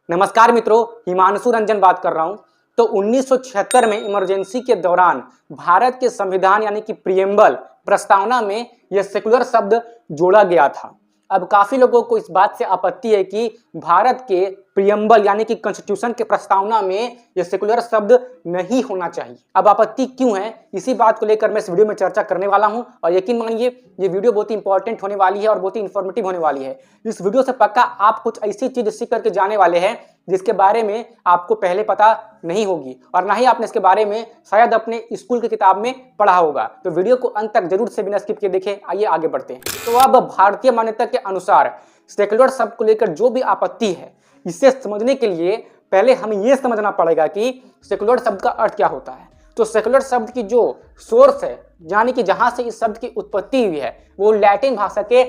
नमस्कार मित्रों, हिमांशु रंजन बात कर रहा हूं। तो 1976 में इमरजेंसी के दौरान भारत के संविधान यानी कि प्रियम्बल प्रस्तावना में यह सेकुलर शब्द जोड़ा गया था। अब काफी लोगों को इस बात से आपत्ति है कि भारत के प्रियम्बल यानी कि कॉन्स्टिट्यूशन के प्रस्तावना में यह सेकुलर शब्द नहीं होना चाहिए। अब आपत्ति क्यों है, इसी बात को लेकर मैं इस वीडियो में चर्चा करने वाला हूं। और यकीन मानिए ये वीडियो बहुत ही इंपॉर्टेंट होने वाली है और बहुत ही इंफॉर्मेटिव होने वाली है। इस वीडियो से पक्का आप कुछ ऐसी चीज सीख करके जाने वाले हैं जिसके बारे में आपको पहले पता नहीं होगी और ना ही आपने इसके बारे में शायद अपने स्कूल की किताब में पढ़ा होगा। तो वीडियो को अंत तक जरूर से बिना स्किप किए देखें। आइए आगे बढ़ते हैं। तो अब भारतीय मान्यता के अनुसार सेकुलर शब्द को लेकर जो भी आपत्ति है, इसे समझने के लिए पहले हमें यह समझना पड़ेगा कि सेकुलर शब्द का अर्थ क्या होता है। तो सेकुलर शब्द की जो सोर्स है, यानी कि जहां से इस शब्द की उत्पत्ति हुई है, वो लैटिन भाषा के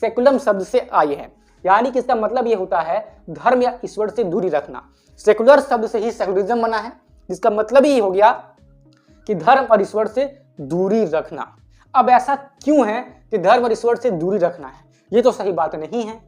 सेकुलम शब्द से आई है। यानी कि इसका मतलब ये होता है धर्म या ईश्वर से दूरी रखना। सेकुलर शब्द से ही सेकुलरिज्म बना है, जिसका मतलब ही हो गया कि धर्म और ईश्वर से दूरी रखना। अब ऐसा क्यों है कि धर्म और ईश्वर से दूरी रखना है? ये तो सही बात नहीं है।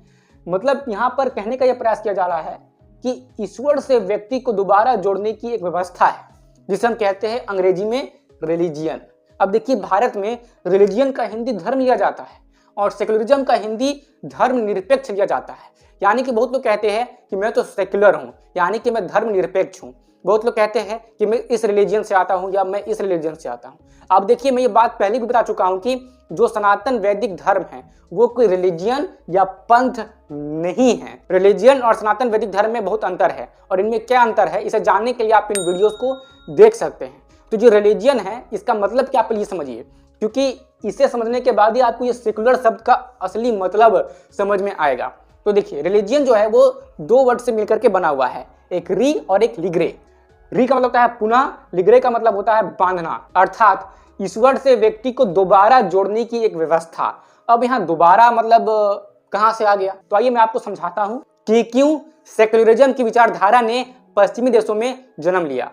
मतलब यहाँ पर कहने का यह प्रयास किया जा रहा है कि ईश्वर से व्यक्ति को दोबारा जोड़ने की एक व्यवस्था है, जिसे हम कहते हैं अंग्रेजी में रिलीजियन। अब देखिए, भारत में रिलीजियन का हिंदी धर्म लिया जाता है और सेकुलरिज्म का हिंदी धर्म निरपेक्ष लिया जाता है। यानी कि बहुत लोग कहते हैं कि मैं तो सेकुलर हूं, यानी कि मैं धर्म निरपेक्ष हूं। बहुत लोग कहते हैं कि मैं इस रिलीजन से आता हूं या मैं इस रिलीजन से आता हूं। अब देखिए, मैं ये बात पहले भी बता चुका हूं कि जो सनातन वैदिक धर्म है वो कोई रिलीजियन या पंथ नहीं है। रिलीजियन और सनातन वैदिक धर्म में बहुत अंतर है और इनमें क्या अंतर है, इसे जानने के लिए आप इन वीडियोस को देख सकते हैं। तो जो रिलीजियन है, इसका मतलब क्या आप ये समझिए, क्योंकि इसे समझने के बाद ही आपको ये सेकुलर शब्द का असली मतलब समझ में आएगा। तो देखिए, रिलीजियन जो है वो दो वर्ड से मिलकर के बना हुआ है, एक री और एक लिग्रे। री का मतलब होता है पुनः, लिग्रे का मतलब होता है बांधना, अर्थात ईश्वर से व्यक्ति को दोबारा जोड़ने की एक व्यवस्था। अब यहाँ दोबारा मतलब कहाँ से आ गया, तो आइए मैं आपको समझाता हूँ कि क्यों सेकुलरिज्म की विचारधारा ने पश्चिमी देशों में जन्म लिया।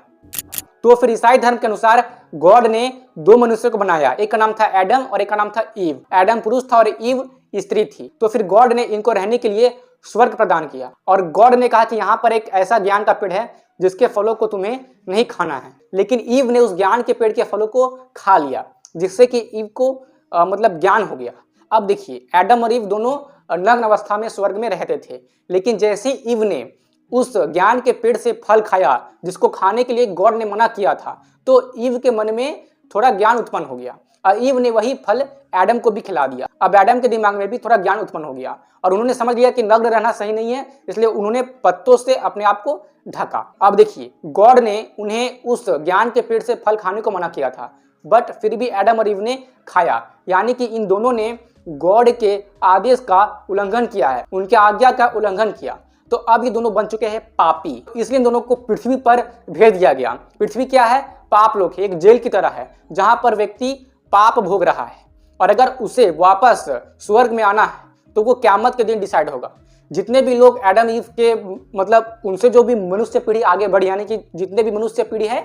तो फिर ईसाई धर्म के अनुसार गॉड ने दो मनुष्यों को बनाया, एक का नाम था एडम और एक का नाम था ईव। एडम पुरुष था और ईव स्त्री थी। तो फिर गॉड ने इनको रहने के लिए स्वर्ग प्रदान किया और गॉड ने कहा कि यहाँ पर एक ऐसा ज्ञान का पेड़ है जिसके फलों को तुम्हें नहीं खाना है। लेकिन ईव ने उस ज्ञान के पेड़ के फलों को खा लिया, जिससे कि ईव को मतलब ज्ञान हो गया। अब देखिए, एडम और ईव दोनों नग्न अवस्था में स्वर्ग में रहते थे, लेकिन जैसे ही ईव ने उस ज्ञान के पेड़ से फल खाया जिसको खाने के लिए गॉड ने मना किया था, तो ईव के मन में थोड़ा ज्ञान उत्पन्न हो गया और ईव ने वही फल एडम को भी खिला दिया। अब एडम के दिमाग में भी थोड़ा ज्ञान उत्पन्न हो गया और उन्होंने समझ लिया कि नग्न रहना सही नहीं है, इसलिए उन्होंने पत्तों से अपने आप को ढका। अब देखिए, गॉड ने उन्हें उस ज्ञान के पेड़ से फल खाने को मना किया था, बट फिर भी एडम और ईव ने खाया। यानी कि इन दोनों ने गॉड के आदेश का उल्लंघन किया है, उनके आज्ञा का उल्लंघन किया। तो अब ये दोनों बन चुके हैं पापी, इसलिए इन दोनों को पृथ्वी पर भेज दिया गया। पृथ्वी क्या है? पाप लोक है, एक जेल की तरह है जहां पर व्यक्ति पाप भोग रहा है और अगर उसे वापस स्वर्ग में आना है तो वो क़यामत के दिन डिसाइड होगा। जितने भी लोग एडम ईव के मतलब उनसे जो भी मनुष्य पीढ़ी आगे बढ़ी, यानी कि जितने भी मनुष्य पीढ़ी है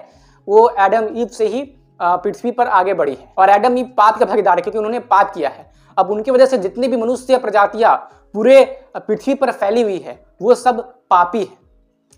वो एडम ईव से ही पृथ्वी पर आगे बढ़ी है और एडम ईव पाप का भागीदार है क्योंकि उन्होंने पाप किया है। अब उनकी वजह से जितनी भी मनुष्य प्रजातियां पूरे पृथ्वी पर फैली हुई है वो सब पापी है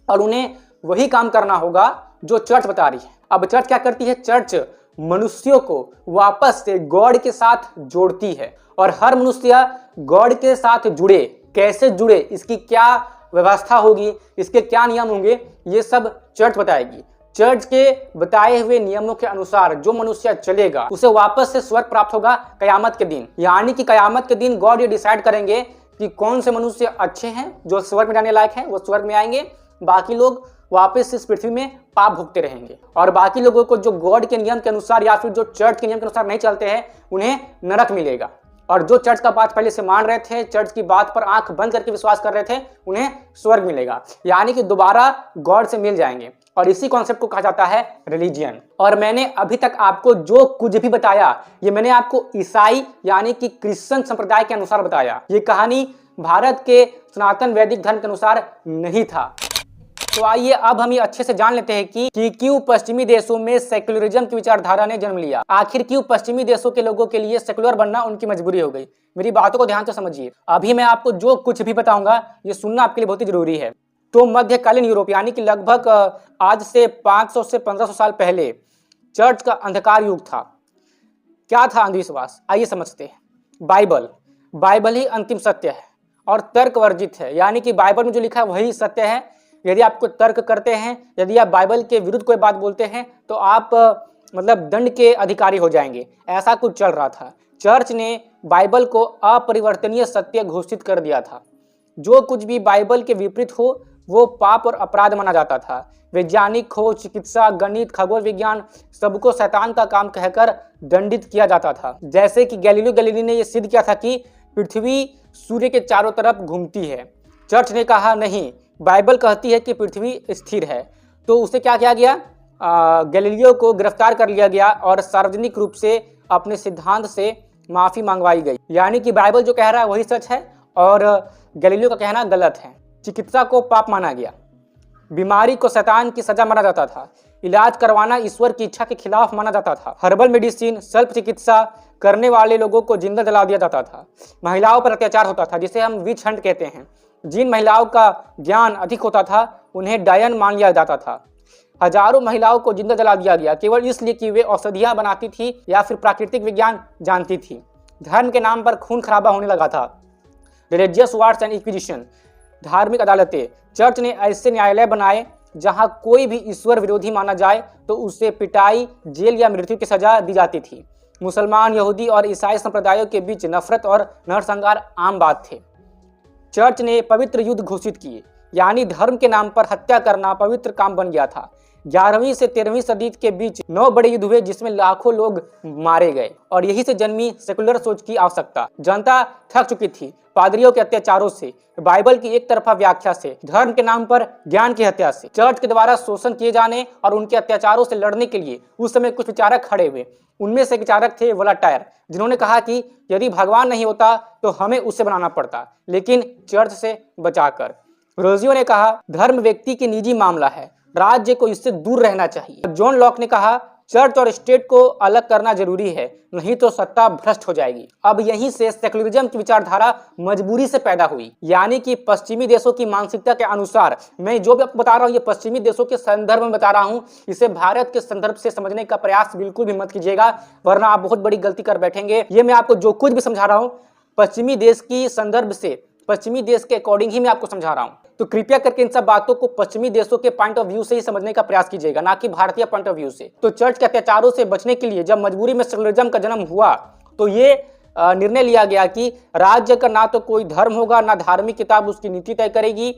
और उन्हें वही काम करना होगा जो चर्च बता रही है। अब चर्च क्या करती है? चर्च मनुष्यों को वापस से गॉड के साथ जोड़ती है और हर मनुष्य गॉड के साथ जुड़े, कैसे जुड़े, इसकी क्या व्यवस्था होगी, इसके क्या नियम होंगे, ये सब चर्च बताएगी। चर्च के बताए हुए नियमों के अनुसार जो मनुष्य चलेगा उसे वापस से स्वर्ग प्राप्त होगा कयामत के दिन। यानी कि कयामत के दिन गॉड ये डिसाइड करेंगे कि कौन से मनुष्य अच्छे हैं जो स्वर्ग में जाने लायक हैं, वो स्वर्ग में आएंगे, बाकी लोग वापस इस पृथ्वी में पाप भुगते रहेंगे और बाकी लोगों को जो गॉड के नियम के अनुसार या फिर जो चर्च के नियम के अनुसार नहीं चलते हैं उन्हें नरक मिलेगा। और जो चर्च का बात पहले से मान रहे थे, चर्च की बात पर आंख बंद करके विश्वास कर रहे थे, उन्हें स्वर्ग मिलेगा, यानी कि दोबारा गॉड से मिल जाएंगे। और इसी कॉन्सेप्ट को कहा जाता है रिलीजियन। और मैंने अभी तक आपको जो कुछ भी बताया ये मैंने आपको ईसाई यानी कि क्रिश्चियन संप्रदाय के अनुसार बताया। ये कहानी भारत के सनातन वैदिक धर्म के अनुसार नहीं था। तो आइए अब हम ये अच्छे से जान लेते हैं कि क्यों पश्चिमी देशों में सेक्युलरिज्म की विचारधारा ने जन्म लिया। आखिर क्यों पश्चिमी देशों के लोगों के लिए सेक्युलर बनना उनकी मजबूरी हो गई। मेरी बातों को ध्यान से समझिए। अभी मैं आपको जो कुछ भी बताऊंगा ये सुनना आपके लिए बहुत ही जरूरी है। तो मध्यकालीन यूरोप यानी कि लगभग आज से 500 से 1500 साल पहले चर्च का अंधकार युग था। क्या था अंधविश्वास, आइए समझते हैं। बाइबल ही अंतिम सत्य है और तर्क वर्जित है, यानी कि बाइबल में जो लिखा है वही सत्य है। यदि आपको तर्क करते हैं, यदि आप बाइबल के विरुद्ध कोई बात बोलते हैं तो आप मतलब दंड के अधिकारी हो जाएंगे। ऐसा कुछ चल रहा था। चर्च ने बाइबल को अपरिवर्तनीय सत्य घोषित कर दिया था। जो कुछ भी बाइबल के विपरीत हो वो पाप और अपराध माना जाता था। वैज्ञानिक खोज, चिकित्सा, गणित, खगोल विज्ञान सबको शैतान का काम कहकर दंडित किया जाता था। जैसे कि गैलीलियो गैलीली ने यह सिद्ध किया था कि पृथ्वी सूर्य के चारों तरफ घूमती है। चर्च ने कहा नहीं, बाइबल कहती है कि पृथ्वी स्थिर है। तो उसे क्या किया गया, गैलीलियो को गिरफ्तार कर लिया गया और सार्वजनिक रूप से अपने सिद्धांत से माफी मंगवाई गई। यानी कि बाइबल जो कह रहा है वही सच है और गैलीलियो का कहना गलत है। चिकित्सा को पाप माना गया। बीमारी को शैतान की सजा माना जाता था। इलाज करवाना ईश्वर की इच्छा के खिलाफ माना जाता था। हर्बल मेडिसिन, शल्य चिकित्सा करने वाले लोगों को जिंदा जला दिया जाता था। महिलाओं पर अत्याचार होता था, जिसे हम विच हंट कहते हैं। जिन महिलाओं का ज्ञान अधिक होता था उन्हें डायन मान लिया जाता था। हजारों महिलाओं को जिंदा जला दिया गया केवल इसलिए कि वे औषधियां बनाती थी या फिर प्राकृतिक विज्ञान जानती थी। धर्म के नाम पर खून खराबा होने लगा था। रिलीजियस वार्स एंड इंक्विजिशन, धार्मिक अदालतें। चर्च ने ऐसे न्यायालय बनाए जहां कोई भी ईश्वर विरोधी माना जाए तो उसे पिटाई, जेल या मृत्यु की सजा दी जाती थी। मुसलमान, यहूदी और ईसाई संप्रदायों के बीच नफरत और नरसंहार आम बात थे। चर्च ने पवित्र युद्ध घोषित किए, यानी धर्म के नाम पर हत्या करना पवित्र काम बन गया था। 11वीं से 13वीं सदी के बीच 9 बड़े युद्ध हुए जिसमें लाखों लोग मारे गए और यही से जन्मी सेकुलर सोच की आवश्यकता। जनता थक चुकी थी पादरियों के अत्याचारों से, बाइबल की एक तरफा व्याख्या से, धर्म के नाम पर ज्ञान की हत्या से। चर्च के द्वारा शोषण किए जाने और उनके अत्याचारों से लड़ने के लिए उस समय कुछ विचारक खड़े हुए। उनमें से एक विचारक थे वोलाटायर, जिन्होंने कहा कि यदि भगवान नहीं होता तो हमें उसे बनाना पड़ता, लेकिन चर्च से बचाकर। रोजियो ने कहा धर्म व्यक्ति की निजी मामला है, राज्य को इससे दूर रहना चाहिए। जॉन लॉक ने कहा चर्च और स्टेट को अलग करना जरूरी है, नहीं तो सत्ता भ्रष्ट हो जाएगी। अब यहीं से सेकुलरिज्म की विचारधारा मजबूरी से पैदा हुई, यानी कि पश्चिमी देशों की मानसिकता के अनुसार। मैं जो भी आपको बता रहा हूँ ये पश्चिमी देशों के संदर्भ में बता रहा हूँ, इसे भारत के संदर्भ से समझने का प्रयास बिल्कुल भी मत कीजिएगा, वरना आप बहुत बड़ी गलती कर बैठेंगे। ये मैं आपको जो कुछ भी समझा रहा हूँ पश्चिमी देश की संदर्भ से, पश्चिमी देश के अकॉर्डिंग ही मैं आपको समझा रहा हूँ। तो कृपया करके इन सब बातों को पश्चिमी देशों के पॉइंट ऑफ व्यू से ही समझने का प्रयास कीजिएगा, ना कि भारतीय पॉइंट ऑफ व्यू से। तो चर्च के अत्याचारों से बचने के लिए जब मजबूरी में सेकुलरिज्म का जन्म हुआ तो ये निर्णय लिया गया कि राज्य का ना तो कोई धर्म होगा, ना धार्मिक किताब उसकी नीति तय करेगी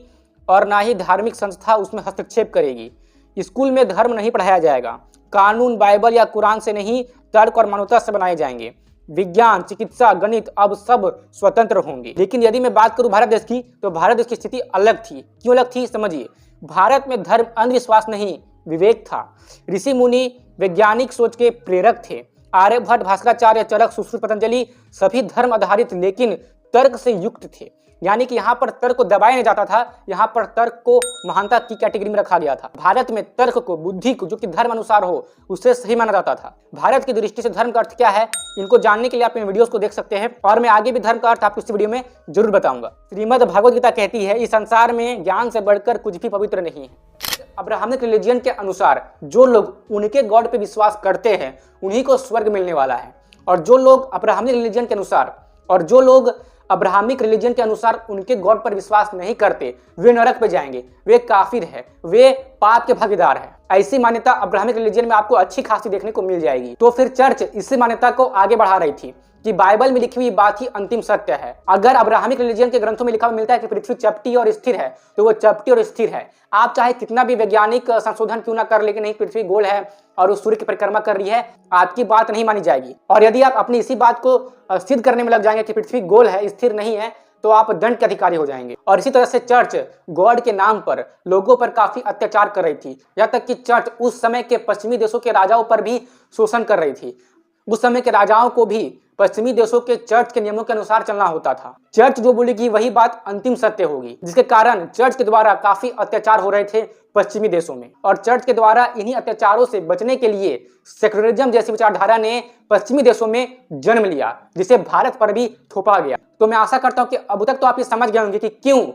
और ना ही धार्मिक संस्था उसमें हस्तक्षेप करेगी। स्कूल में धर्म नहीं पढ़ाया जाएगा। कानून बाइबल या कुरान से नहीं, तर्क और मानवता से बनाए जाएंगे। विज्ञान, चिकित्सा, गणित अब सब स्वतंत्र होंगे। लेकिन यदि मैं बात करूं भारत देश की, तो भारत देश की स्थिति अलग थी। क्यों अलग थी समझिए। भारत में धर्म अंधविश्वास नहीं, विवेक था। ऋषि मुनि वैज्ञानिक सोच के प्रेरक थे। आर्यभट्ट, भास्कराचार्य, चरक, सुश्रुत, पतंजलि सभी धर्म आधारित लेकिन तर्क से युक्त थे। यानी कि यहाँ पर तर्क को दबाया नहीं जाता था, यहाँ पर तर्क को महानता की कैटेगरी में रखा गया था। भारत में तर्क को, बुद्धि को, जो कि धर्म अनुसार हो, उसे सही माना जाता था। भारत की दृष्टि से धर्म का अर्थ क्या है, इनको जानने के लिए आप इन वीडियोस को देख सकते हैं और मैं आगे भी धर्म का अर्थ आपको इस वीडियो में जरूर बताऊंगा। श्रीमद् भगवद गीता कहती है इस संसार में ज्ञान से बढ़कर कुछ भी पवित्र नहीं है। अब्राहमिक रिलीजियन के अनुसार जो लोग उनके गॉड पे विश्वास करते हैं उन्हीं को स्वर्ग मिलने वाला है, और जो लोग अब्राहमिक रिलीजियन के अनुसार उनके गॉड पर विश्वास नहीं करते वे नरक पे जाएंगे, वे काफिर है, वे पाप के भागीदार है। ऐसी मान्यता अब्राहमिक रिलीजन में आपको अच्छी खासी देखने को मिल जाएगी। तो फिर चर्च इसी मान्यता को आगे बढ़ा रही थी कि बाइबल में लिखी हुई बात ही अंतिम सत्य है। अगर अब्राहमिक रिलीजन के ग्रंथों में लिखा हुआ मिलता है कि पृथ्वी चपटी और स्थिर है, तो वो चपटी और स्थिर है। आप चाहे कितना भी वैज्ञानिक संशोधन क्यों ना कर, लेकिन नहीं, पृथ्वी गोल है और उस सूर्य की परिक्रमा कर रही है, आपकी बात नहीं मानी जाएगी। और यदि आप अपनी इसी बात को सिद्ध करने में लग जाएंगे कि पृथ्वी गोल है, स्थिर नहीं है, तो आप दंड के अधिकारी हो जाएंगे। और इसी तरह से चर्च गॉड के नाम पर लोगों पर काफी अत्याचार कर रही थी, यहाँ तक कि चर्च उस समय के पश्चिमी देशों के राजाओं पर भी शोषण कर रही थी। उस समय के राजाओं को भी पश्चिमी देशों के चर्च के नियमों के अनुसार चलना होता था। चर्च जो बोलेगी वही बात अंतिम सत्य होगी, जिसके कारण चर्च के द्वारा काफी अत्याचार हो रहे थे पश्चिमी देशों में। और चर्च के द्वारा इन्हीं अत्याचारों से बचने के लिए सेकुलरिज्म जैसी विचारधारा ने पश्चिमी देशों में जन्म लिया, जिसे भारत पर भी थोपा गया। तो मैं आशा करता हूं कि अब तक तो आप ये समझ गए होंगे कि क्यों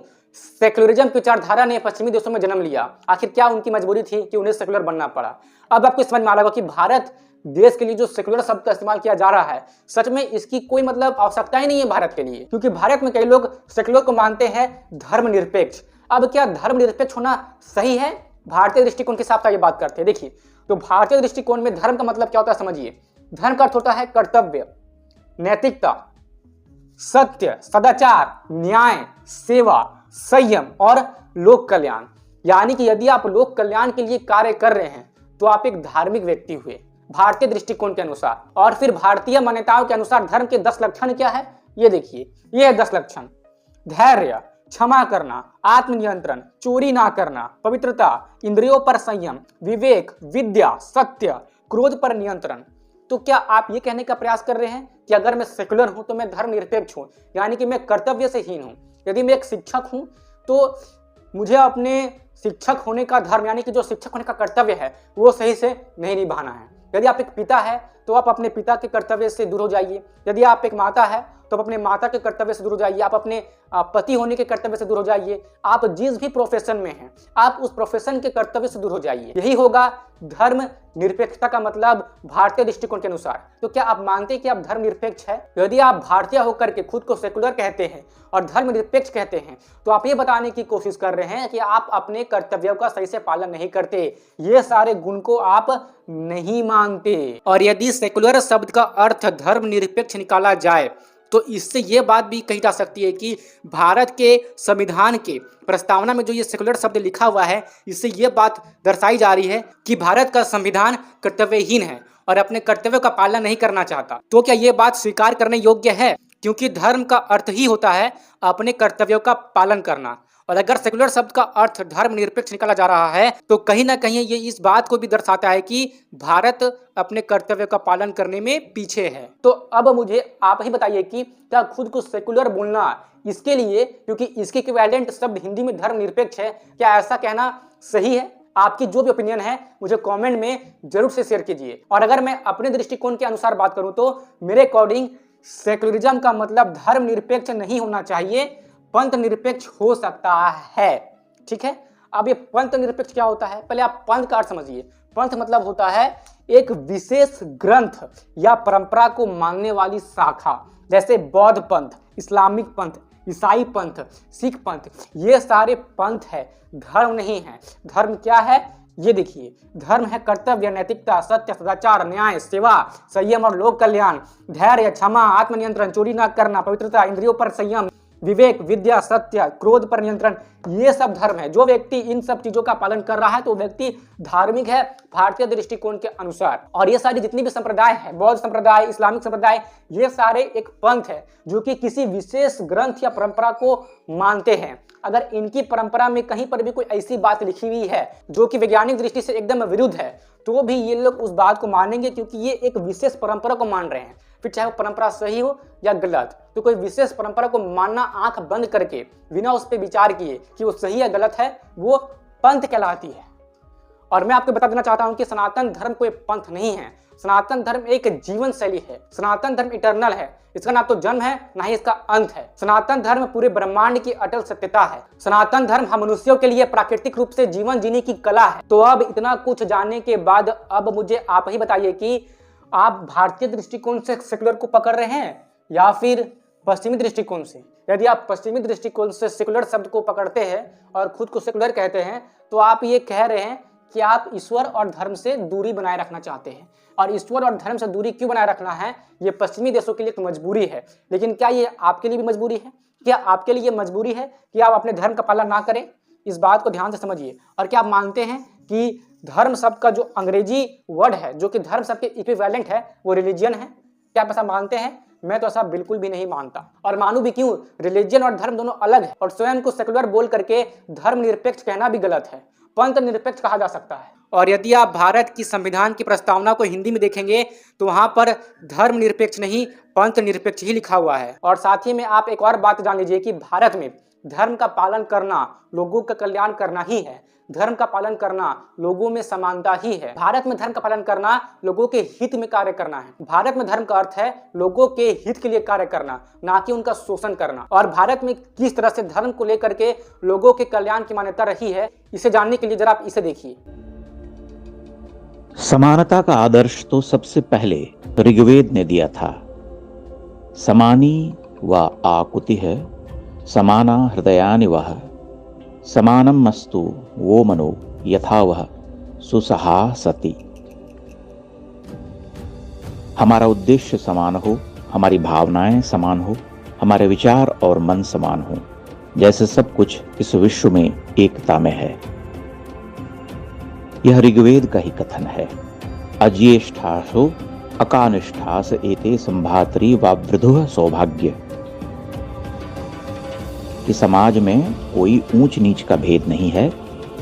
सेक्युलरिज्म की विचारधारा ने पश्चिमी देशों में जन्म लिया। आखिर क्या उनकी मजबूरी थी कि उन्हें सेक्युलर बनना पड़ा। अब आपको समझ में आ रहा होगा कि भारत देश के लिए जो सेक्युलर शब्द का इस्तेमाल किया जा रहा है, सच में इसकी कोई मतलब आवश्यकता ही नहीं है भारत के लिए, क्योंकि भारत में कई लोग सेक्युलर को मानते हैं धर्मनिरपेक्ष। अब क्या धर्मनिरपेक्ष होना सही है? भारतीय दृष्टिकोण के हिसाब से ये बात करते हैं। देखिए, तो भारतीय दृष्टिकोण में धर्म का मतलब क्या होता है समझिए। धर्म का अर्थ होता है कर्तव्य, नैतिकता, सत्य, सदाचार, न्याय, सेवा, संयम और लोक कल्याण। यानी कि यदि आप लोक कल्याण के लिए कार्य कर रहे हैं तो आप एक धार्मिक व्यक्ति हुए भारतीय दृष्टिकोण के अनुसार। और फिर भारतीय मान्यताओं के अनुसार धर्म के 10 लक्षण क्या है, ये देखिए, ये है 10 लक्षण। धैर्य, क्षमा करना, आत्मनियंत्रण, चोरी ना करना, पवित्रता, इंद्रियों पर संयम, विवेक, विद्या, सत्य, क्रोध पर नियंत्रण। तो क्या आप ये कहने का प्रयास कर रहे हैं कि अगर मैं सेकुलर हूं तो मैं धर्मनिरपेक्ष हूं, यानी कि मैं कर्तव्य से हीन हूं? यदि मैं एक शिक्षक हूं तो मुझे अपने शिक्षक होने का धर्म, यानी कि जो शिक्षक होने का कर्तव्य है, वो सही से नहीं निभाना है। यदि आप एक पिता है तो आप अपने पिता के कर्तव्य से दूर हो जाइए। यदि आप एक माता है तो आप अपने माता के कर्तव्य से दूर हो जाइए। आप अपने पति होने के कर्तव्य से दूर हो जाइए। आप जिस भी प्रोफेशन में हैं, आप उस प्रोफेशन के कर्तव्य से दूर हो जाइए। यही होगा धर्म निरपेक्षता का मतलब भारतीय दृष्टिकोण के अनुसार। तो क्या आप मानते हैं कि आप धर्मनिरपेक्ष है? यदि आप भारतीय होकर के खुद को सेकुलर कहते हैं और धर्मनिरपेक्ष कहते हैं, तो आप ये बताने की कोशिश कर रहे हैं कि आप अपने कर्तव्यों का सही से पालन नहीं करते। ये सारे गुण को आप नहीं मानते। और यदि सेकुलर शब्द का अर्थ धर्मनिरपेक्ष निकाला जाए तो इससे यह बात भी कही जा सकती है कि भारत के संविधान के प्रस्तावना में जो ये सेकुलर शब्द लिखा हुआ है, इससे यह बात दर्शाई जा रही है कि भारत का संविधान कर्तव्यहीन है और अपने कर्तव्यों का पालन नहीं करना चाहता। तो क्या यह बात स्वीकार करने योग्य है? क्योंकि धर्म का अर्थ ही होता है अपने कर्तव्यों का पालन करना। और अगर सेकुलर शब्द का अर्थ धर्मनिरपेक्ष निकाला जा रहा है तो कहीं ना कहीं ये इस बात को भी दर्शाता है कि भारत अपने कर्तव्य का पालन करने में पीछे है। तो अब मुझे आप ही बताइए कि क्या खुद को सेकुलर बोलना, इसके लिए, क्योंकि इसके इक्विवेलेंट शब्द हिंदी में धर्मनिरपेक्ष है, क्या ऐसा कहना सही है? आपकी जो भी ओपिनियन है मुझे कमेंट में जरूर से शेयर कीजिए। और अगर मैं अपने दृष्टिकोण के अनुसार बात करूं तो मेरे अकॉर्डिंग सेकुलरिज्म का मतलब धर्मनिरपेक्ष नहीं होना चाहिए, पंथ निरपेक्ष हो सकता है। ठीक है, अब ये पंथ निरपेक्ष क्या होता है, पहले आप पंथ का अर्थ समझिए। पंथ मतलब होता है एक विशेष ग्रंथ या परंपरा को मानने वाली शाखा, जैसे बौद्ध पंथ, इस्लामिक पंथ, ईसाई पंथ, सिख पंथ, ये सारे पंथ है, धर्म नहीं है। धर्म क्या है ये देखिए, धर्म है कर्तव्य, नैतिकता, सत्य, सदाचार, न्याय, सेवा, संयम और लोक कल्याण, धैर्य, क्षमा, आत्मनियंत्रण, चोरी न करना, पवित्रता, इंद्रियों पर संयम, विवेक, विद्या, सत्य, क्रोध पर नियंत्रण, ये सब धर्म है। जो व्यक्ति इन सब चीजों का पालन कर रहा है तो व्यक्ति धार्मिक है भारतीय दृष्टिकोण के अनुसार। और ये सारी जितनी भी संप्रदाय है, बौद्ध संप्रदाय, इस्लामिक संप्रदाय, ये सारे एक पंथ है जो कि किसी विशेष ग्रंथ या परंपरा को मानते हैं। अगर इनकी परंपरा में कहीं पर भी कोई ऐसी बात लिखी हुई है जो कि वैज्ञानिक दृष्टि से एकदम विरुद्ध है, तो भी ये लोग उस बात को मानेंगे, क्योंकि ये एक विशेष परंपरा को मान रहे हैं। फिर चाहे वो परंपरा सही हो या गलत, तो कोई विशेष परंपरा को मानना आंख बंद करके बिना उस पर विचार किए कि वो सही या गलत है, वो पंथ कहलाती है। और मैं आपको बता देना चाहता हूं कि सनातन धर्म कोई पंथ नहीं है। सनातन धर्म एक जीवन शैली है। सनातन धर्म इटर्नल है। इसका ना तो जन्म है ना ही इसका अंत है। सनातन धर्म पूरे ब्रह्मांड की अटल सत्यता है। सनातन धर्म हम मनुष्यों के लिए प्राकृतिक रूप से जीवन जीने की कला है। तो अब इतना कुछ जानने के बाद अब मुझे आप ही बताइए कि आप भारतीय दृष्टिकोण से सेकुलर को पकड़ रहे हैं या फिर पश्चिमी दृष्टिकोण से। यदि आप पश्चिमी दृष्टिकोण से सेकुलर शब्द को पकड़ते हैं और खुद को सेकुलर कहते हैं तो आप ये कह रहे हैं कि आप ईश्वर और धर्म से दूरी बनाए रखना चाहते हैं। और ईश्वर और धर्म से दूरी क्यों बनाए रखना है, ये पश्चिमी देशों के लिए एक मजबूरी है। लेकिन क्या ये आपके लिए भी मजबूरी है? क्या आपके लिए मजबूरी है कि आप अपने धर्म का पालन ना करें? इस बात को ध्यान से समझिए। और क्या आप मानते हैं कि धर्म शब्द का जो अंग्रेजी वर्ड है, जो कि धर्म शब्द के इक्विवेलेंट है, वो रिलीजियन है? क्या आप ऐसा मानते हैं? मैं तो ऐसा बिल्कुल भी नहीं मानता। और मानू भी क्यों, रिलीजन और धर्म दोनों अलग है। और स्वयं को सेकुलर बोल करके धर्म निरपेक्ष कहना भी गलत है। पंथ निरपेक्ष कहा जा सकता है। और यदि आप भारत की संविधान की प्रस्तावना को हिंदी में देखेंगे तो वहां पर धर्म निरपेक्ष नहीं, पंथ निरपेक्ष ही लिखा हुआ है। और साथ ही में आप एक और बात जान लीजिए कि भारत में धर्म का पालन करना लोगों का कल्याण करना ही है। धर्म का पालन करना लोगों में समानता ही है। भारत में धर्म का पालन करना लोगों के हित में कार्य करना है। भारत में धर्म का अर्थ है लोगों के हित के लिए कार्य करना, ना कि उनका शोषण करना। और भारत में किस तरह से धर्म को लेकर के लोगों के कल्याण की मान्यता रही है, इसे जानने के लिए जरा आप इसे देखिए। समानता का आदर्श तो सबसे पहले ऋग्वेद ने दिया था। समानी व आकुतिः समाना हृदयानि वः समानम मस्तु वो मनो यथा वह सुसहा सति। हमारा उद्देश्य समान हो, हमारी भावनाएं समान हो, हमारे विचार और मन समान हो, जैसे सब कुछ इस विश्व में एकता में है। यह ऋग्वेद का ही कथन है। अज्येष्ठासो अकानिष्ठास एते संभातरी वावृधुः सौभाग्य, कि समाज में कोई ऊंच नीच का भेद नहीं है,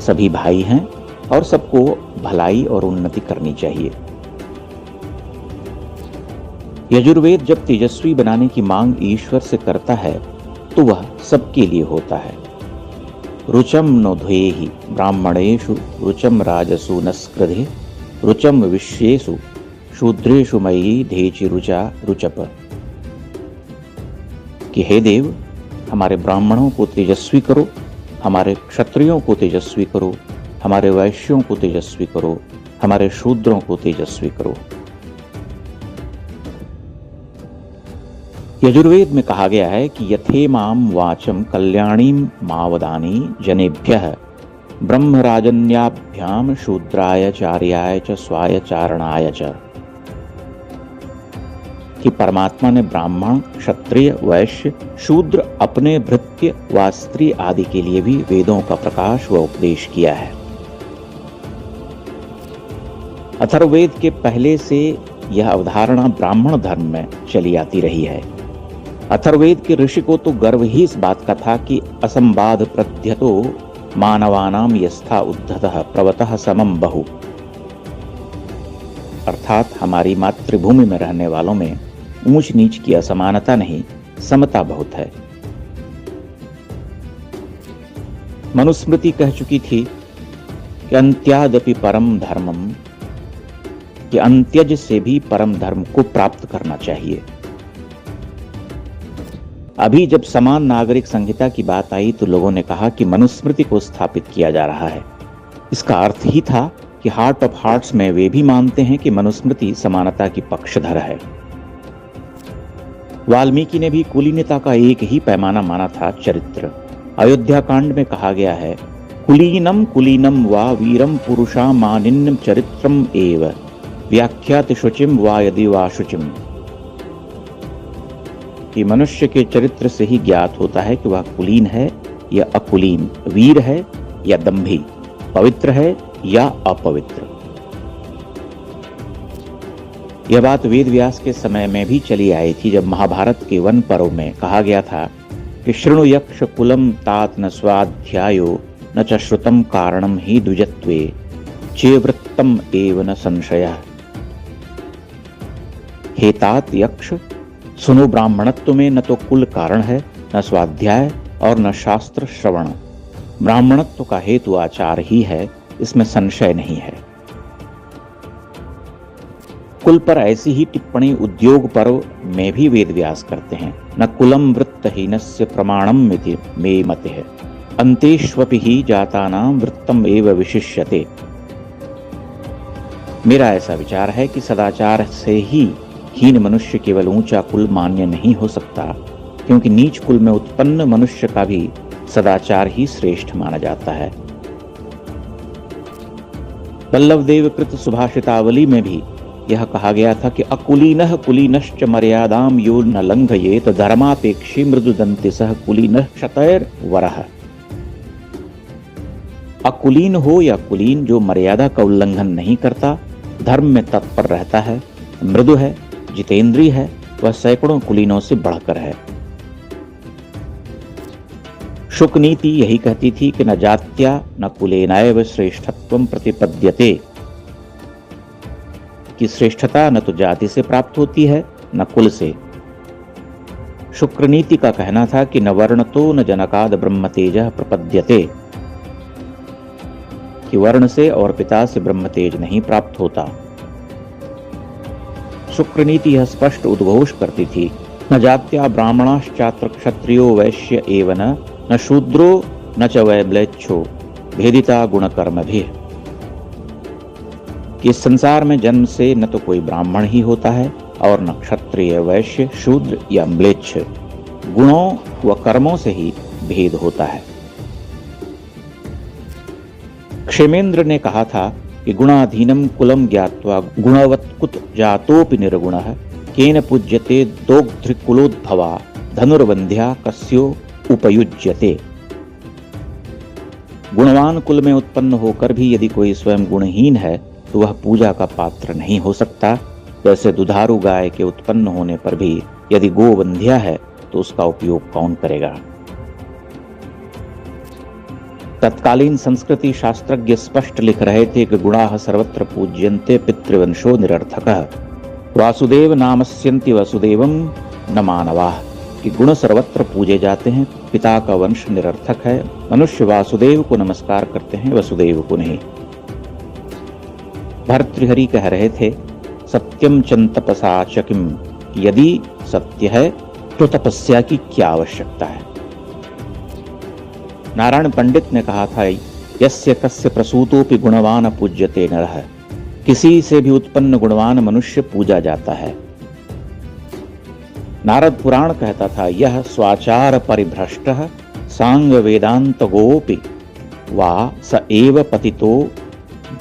सभी भाई हैं और सबको भलाई और उन्नति करनी चाहिए। यजुर्वेद जब तेजस्वी बनाने की मांग ईश्वर से करता है तो वह सबके लिए होता है। रुचम नोधेहि ब्राह्मणेषु रुचम राजसु नस्कृधे रुचम विश्येषु शूद्रेषु मयि धेचि रुचा रुचप, कि हे देव, हमारे ब्राह्मणों को तेजस्वी करो, हमारे क्षत्रियों को तेजस्वी करो, हमारे वैश्यों को तेजस्वी करो, हमारे शूद्रों को तेजस्वी करो। यजुर्वेद में कहा गया है कि यथे माम वाचम कल्याणीम मावदानी जनेभ्यः ब्रह्मराजन्याभ्याम शूद्राय चार्याय च स्वाय चारणाय च, कि परमात्मा ने ब्राह्मण, क्षत्रिय, वैश्य, शूद्र, अपने भृत्य व स्त्री आदि के लिए भी वेदों का प्रकाश व उपदेश किया है। अथर्ववेद के पहले से यह अवधारणा ब्राह्मण धर्म में चली आती रही है। अथर्ववेद के ऋषि को तो गर्व ही इस बात का था कि असंबाध प्रध्यतो मानवानाम यस्था उद्धतः प्रवतः समम बहु, अर्थात हमारी मातृभूमि में रहने वालों में ऊंच नीच की असमानता नहीं, समता बहुत है। मनुस्मृति कह चुकी थी कि अंत्यादपि परम धर्मम, कि अंत्यज से भी परम धर्म को प्राप्त करना चाहिए। अभी जब समान नागरिक संहिता की बात आई तो लोगों ने कहा कि मनुस्मृति को स्थापित किया जा रहा है। इसका अर्थ ही था कि हार्ट ऑफ हार्ट्स में वे भी मानते हैं कि मनुस्मृति समानता की पक्षधर है। वाल्मीकि ने भी कुलीनता का एक ही पैमाना माना था, चरित्र। अयोध्या कांड में कहा गया है, कुलीनम कुलीनम वा वीरम पुरुषा मानिन्यम चरित्रम एव व्याख्यात शुचिम वा यदि वा शुचिम, कि मनुष्य के चरित्र से ही ज्ञात होता है कि वह कुलीन है या अकुलीन, वीर है या दंभी, पवित्र है या अपवित्र। यह बात वेद व्यास के समय में भी चली आई थी, जब महाभारत के वन पर्व में कहा गया था कि शृणु यक्ष कुलम तात न स्वाध्यायो न च श्रुतम कारणम ही द्विजत्वे चेवृत्तम एव न संशयः। हे तात यक्ष, सुनो, ब्राह्मणत्व में न तो कुल कारण है, न स्वाध्याय और न शास्त्र श्रवण। ब्राह्मणत्व का हेतु आचार ही है, इसमें संशय नहीं है। कुल पर ऐसी ही टिप्पणी उद्योग पर्व में भी वेद व्यास करते हैं। न कुलम वृत्तहीनस्य प्रमाणम मिति मे मतिः अंतेष्वपि ही जातानां वृत्तम एव विशिष्यते। मेरा ऐसा विचार है कि सदाचार से ही हीन मनुष्य केवल ऊंचा कुल मान्य नहीं हो सकता, क्योंकि नीच कुल में उत्पन्न मनुष्य का भी सदाचार ही श्रेष्ठ माना जाता है। पल्लवदेव कृत सुभाषितावली में भी यह कहा गया था कि अकुलीनः कुलीनश्च मर्यादाम यो न लंघयेत धर्मापेक्षी मृदुदन्ति सह कुलीनः क्षतैर वरः। अकुलीन हो या कुलीन, जो मर्यादा का उल्लंघन नहीं करता, धर्म में तत्पर रहता है, मृदु है, जितेंद्रिय है, वह सैकड़ों कुलीनों से बढ़कर है। शुक नीति यही कहती थी कि न जात्या न कुलेनैव श्रेष्ठत्वं प्रतिपद्यते, कि श्रेष्ठता न तो जाति से प्राप्त होती है न कुल से। शुक्र नीति का कहना था कि न वर्णतो न जनकाद ब्रह्म तेजः प्रपद्यते, कि वर्ण से और पिता से ब्रह्म तेज नहीं प्राप्त होता। शुक्र नीति यह स्पष्ट उद्घोष करती थी, न जात्या ब्राह्मणाश्चात्र क्षत्रियो वैश्य एव न शूद्रो न च वै म्लेच्छो भेदिता गुण कर्म भी। कि इस संसार में जन्म से न तो कोई ब्राह्मण ही होता है और न क्षत्रिय वैश्य शूद्र या म्लेच्छ, गुणों व कर्मों से ही भेद होता है। क्षेमेंद्र ने कहा था कि गुणाधीनम कुलम ज्ञात्वा गुणवत्कुत जातोपि निर्गुणः केन पूज्यते दोग्ध्रिकुलोद्भवा धनुर्वंध्या कस्यो उपयुज्यते। गुणवान कुल में उत्पन्न होकर भी यदि कोई स्वयं गुणहीन है तो वह पूजा का पात्र नहीं हो सकता। वैसे दुधारू गाय के उत्पन्न होने पर भी यदि गोवंध्या है तो उसका उपयोग कौन करेगा। तत्कालीन संस्कृति शास्त्रज्ञ स्पष्ट लिख रहे थे कि गुणाः सर्वत्र पूज्यन्ते पितृवंशो निरर्थकः वासुदेव नामस्यन्ति वसुदेवं न मानवाः। कि गुण सर्वत्र पूजे जाते हैं, पिता का वंश निरर्थक है, मनुष्य वासुदेव को नमस्कार करते हैं, वसुदेव को नहीं। भर्तृहरि कह रहे थे, सत्यम चं तपसा च किम, यदि सत्य है तो तपस्या की क्या आवश्यकता है। नारायण पंडित ने कहा था, यस्य कस्य प्रसूतोपि गुणवान पूज्यते नरः, किसी से भी उत्पन्न गुणवान मनुष्य पूजा जाता है। नारद पुराण कहता था, यह स्वाचार परिभ्रष्टः सांग वेदांत गोपि वा स एव पतितो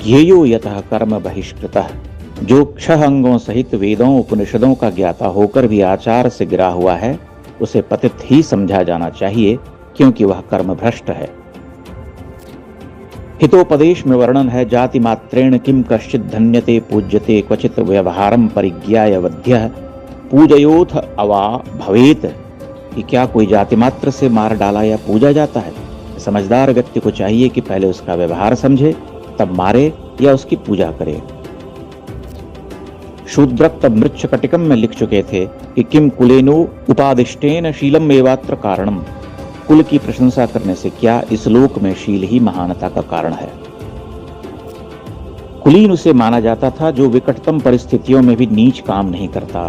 ज्ञेयो यतः कर्म बहिष्कृतः। जो क्षः अंगों सहित वेदों उपनिषदों का ज्ञाता होकर भी आचार से गिरा हुआ है, उसे पतित ही समझा जाना चाहिए, क्योंकि वह कर्म भ्रष्ट है। हितोपदेश में वर्णन है, जाति मात्रेण किम कश्चित धन्यते पूज्यते क्वचित व्यवहारम परिज्ञाय वध्यः पूजयोथ अवा भवेत। कि क्या कोई जाति मात्र से मार डाला या पूजा जाता है। समझदार व्यक्ति को चाहिए कि पहले उसका व्यवहार समझे, तब मारे या उसकी पूजा करे। शूद्रक मृच्छकटिकम में लिख चुके थे कि किम कुलेनो उपादिष्टेन शीलम एवात्र कारणम। कुल की प्रशंसा करने से क्या, इस लोक में शील ही महानता का कारण है। कुलीन उसे माना जाता था जो विकटतम परिस्थितियों में भी नीच काम नहीं करता।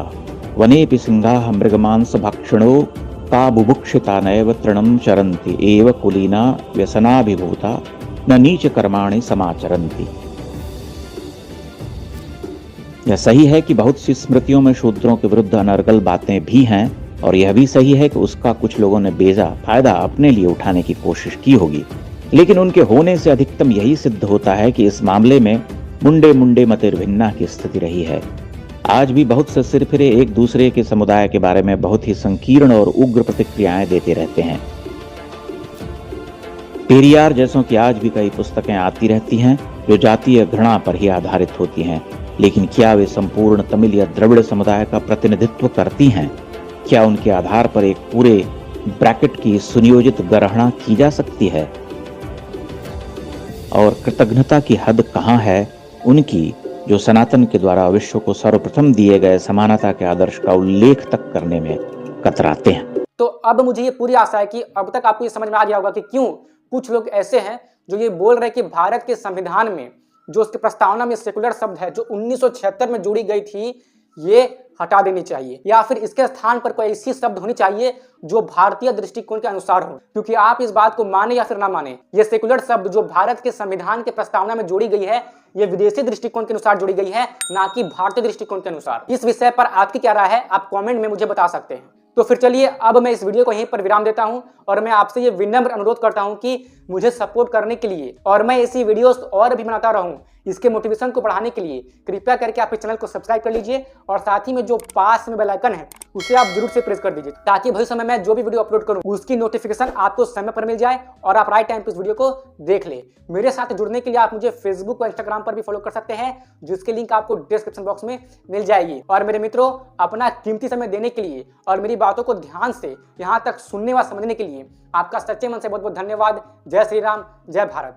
वनेपि सिंहाः मृगमांस भक्षणो का बुभुक्षिता नैव तृणं चरन्ति एव कुलीना व्यसनाभिभूता न नीच कर्माणि समाचरन्ति। यह सही है कि बहुत सी स्मृतियों में शूद्रों के विरुद्ध अनर्गल बातें भी हैं, और यह भी सही है कि उसका कुछ लोगों ने बेजा फायदा अपने लिए उठाने की कोशिश की होगी। लेकिन उनके होने से अधिकतम यही सिद्ध होता है कि इस मामले में मुंडे मुंडे मतिर्भिन्ना की स्थिति रही है। आज भी बहुत से सिरफिरे एक दूसरे के समुदाय के बारे में बहुत ही संकीर्ण और उग्र प्रतिक्रियाएं देते रहते हैं। पेरियार जैसों की आज भी कई पुस्तकें आती रहती हैं जो जातीय घृणा पर ही आधारित होती हैं, लेकिन क्या वे संपूर्ण तमिल या द्रविड़ समुदाय का प्रतिनिधित्व करती हैं? क्या उनके आधार पर एक पूरे ब्रैकेट की सुनियोजित गणना की जा सकती है? और कृतज्ञता की हद कहाँ है उनकी जो सनातन के द्वारा विश्व को सर्वप्रथम दिए गए समानता के आदर्श का उल्लेख तक करने में कतराते हैं। तो अब मुझे ये पूरी आशा है कि अब तक आपको ये समझ में आ गया होगा कि क्यों कुछ लोग ऐसे हैं जो ये बोल रहे हैं कि भारत के संविधान में जो उसकी प्रस्तावना में सेकुलर शब्द है जो 1976 में जोड़ी गई थी, ये हटा देनी चाहिए, या फिर इसके स्थान पर कोई ऐसी शब्द होनी चाहिए जो भारतीय दृष्टिकोण के अनुसार हो। क्योंकि आप इस बात को माने या फिर ना माने, ये सेकुलर शब्द जो भारत के संविधान के प्रस्तावना में जोड़ी गई है, ये विदेशी दृष्टिकोण के अनुसार जोड़ी गई है, ना कि भारतीय दृष्टिकोण के अनुसार। इस विषय पर आपकी क्या राय है, आप कमेंट में मुझे बता सकते हैं। तो फिर चलिए अब मैं इस वीडियो को यहीं पर विराम देता हूं, और मैं आपसे ये विनम्र अनुरोध करता हूं कि मुझे सपोर्ट करने के लिए और मैं ऐसी वीडियोस और भी बनाता रहूं, इसके मोटिवेशन को बढ़ाने के लिए कृपया करके आप इस चैनल को सब्सक्राइब कर लीजिए, और साथ ही में जो पास में बेल आइकन है उसे आप जरूर से प्रेस कर दीजिए, ताकि भविष्य में मैं जो भी वीडियो अपलोड करूं उसकी नोटिफिकेशन आपको समय पर मिल जाए और आप राइट टाइम पे इस वीडियो को देख ले। मेरे साथ जुड़ने के लिए आप मुझे फेसबुक और इंस्टाग्राम पर भी फॉलो कर सकते हैं, जिसकी लिंक आपको डिस्क्रिप्शन बॉक्स में मिल जाएगी। और मेरे मित्रों, अपना कीमती समय देने के लिए और मेरी बातों को ध्यान से यहाँ तक सुनने व समझने के लिए आपका सच्चे मन से बहुत बहुत धन्यवाद। जय श्री राम, जय भारत।